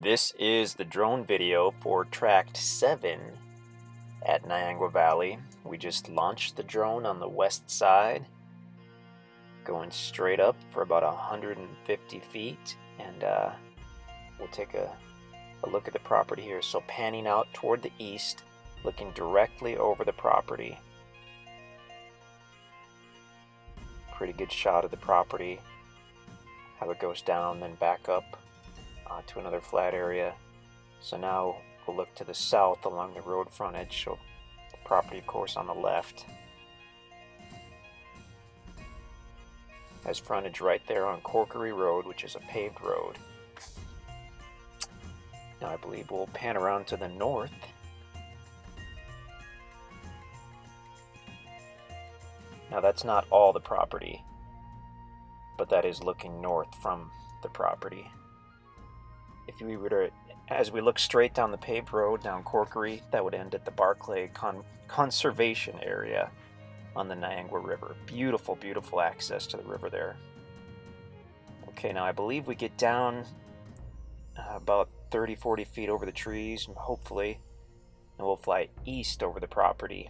This is the drone video for Tract 7 at Niangua Valley. We just launched the drone on the west side, going straight up for about 150 feet, and we'll take a look at the property here. So panning out toward the east, looking directly over the property. Pretty good shot of the property, how it goes down, then back up to another flat area. So now we'll look to the south along the road frontage, so the property of course on the left has frontage right there on Corkery Road, which is a paved road. Now I believe we'll pan around to the north. Now that's not all the property, but that is looking north from the property. If we were to, as we look straight down the paved road down Corkery, that would end at the Barclay Conservation Area on the Niangua River. Beautiful, beautiful access to the river there. Okay, now I believe we get down about 30-40 feet over the trees, hopefully, and we'll fly east over the property,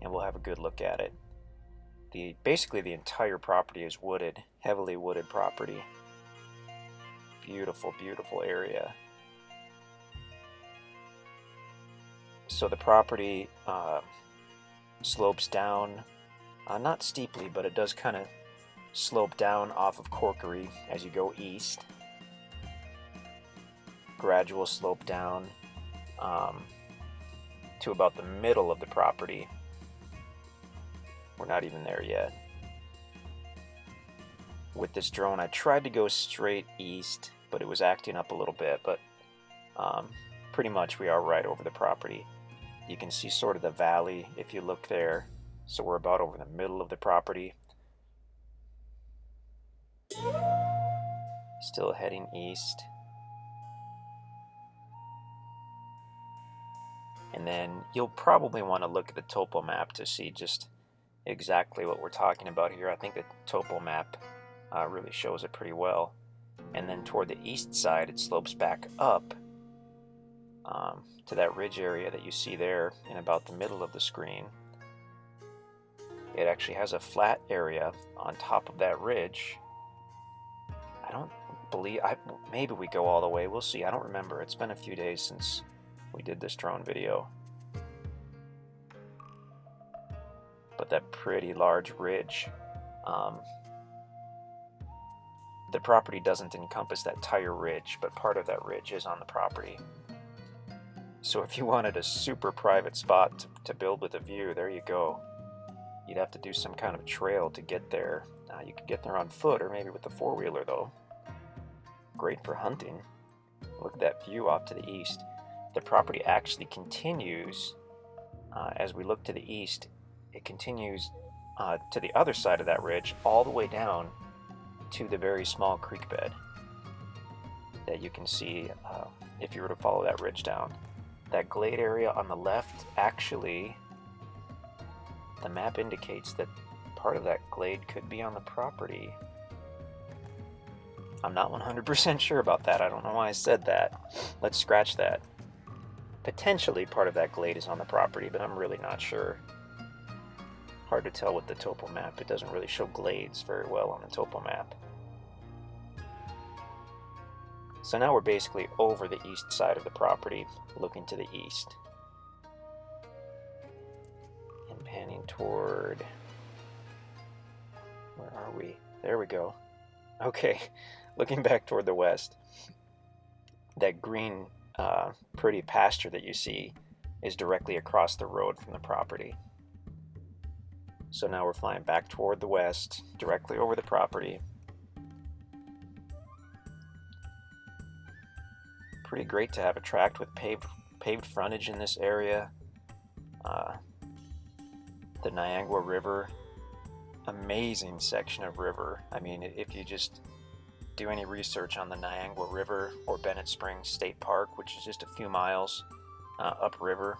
and we'll have a good look at it. Basically the entire property is wooded, heavily wooded property. Beautiful, beautiful area. So the property slopes down, not steeply, but it does kind of slope down off of Corkery as you go east. Gradual slope down to about the middle of the property. We're not even there yet. With this drone, I tried to go straight east, but it was acting up a little bit, but pretty much we are right over the property. You can see sort of the valley if you look there, so we're about over the middle of the property. Still heading east. And then you'll probably want to look at the topo map to see just exactly what we're talking about here. I think the topo map really shows it pretty well. And then toward the east side it slopes back up to that ridge area that you see there in about the middle of the screen. It actually has a flat area on top of that ridge. I don't believe, maybe we go all the way, we'll see. I don't remember. It's been a few days since we did this drone video. But that pretty large ridge, the property doesn't encompass that entire ridge, but part of that ridge is on the property. So if you wanted a super private spot to build with a view, there you go. You'd have to do some kind of trail to get there. You could get there on foot or maybe with a four-wheeler though. Great for hunting. Look at that view off to the east. The property actually continues, as we look to the east, it continues to the other side of that ridge all the way down to the very small creek bed that you can see if you were to follow that ridge down. That glade area on the left, actually, the map indicates that part of that glade could be on the property. I'm not 100% sure about that. I don't know why I said that. Let's scratch that. Potentially part of that glade is on the property, but I'm really not sure. Hard to tell with the topo map. It doesn't really show glades very well on the topo map. So now we're basically over the east side of the property, looking to the east. And panning toward... where are we? There we go. Okay, looking back toward the west. That green, pretty pasture that you see is directly across the road from the property. So now we're flying back toward the west, directly over the property. Pretty great to have a tract with paved frontage in this area. The Niangua River, amazing section of river. I mean, if you just do any research on the Niangua River or Bennett Springs State Park, which is just a few miles upriver,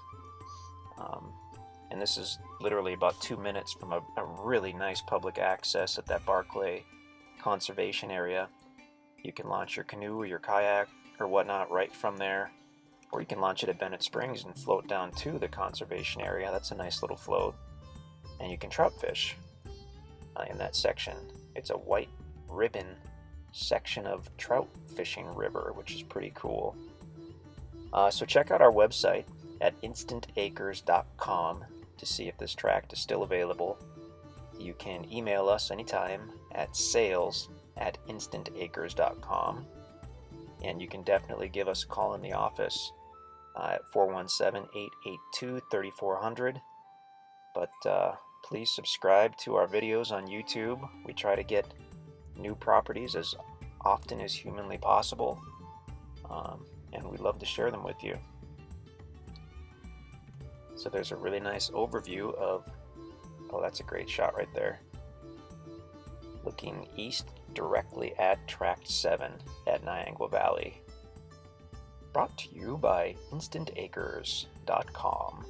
and this is literally about 2 minutes from a really nice public access at that Barclay Conservation Area. You can launch your canoe or your kayak or whatnot right from there. Or you can launch it at Bennett Springs and float down to the conservation area. That's a nice little float. And you can trout fish in that section. It's a white ribbon section of trout fishing river, which is pretty cool. So check out our website at InstantAcres.com to see if this tract is still available. You can email us anytime at sales@InstantAcres.com, and you can definitely give us a call in the office at 417-882-3400. But please subscribe to our videos on YouTube. We try to get new properties as often as humanly possible, and we'd love to share them with you. So there's a really nice overview of, oh, that's a great shot right there, looking east directly at Tract 7 at Niangua Valley. Brought to you by InstantAcres.com.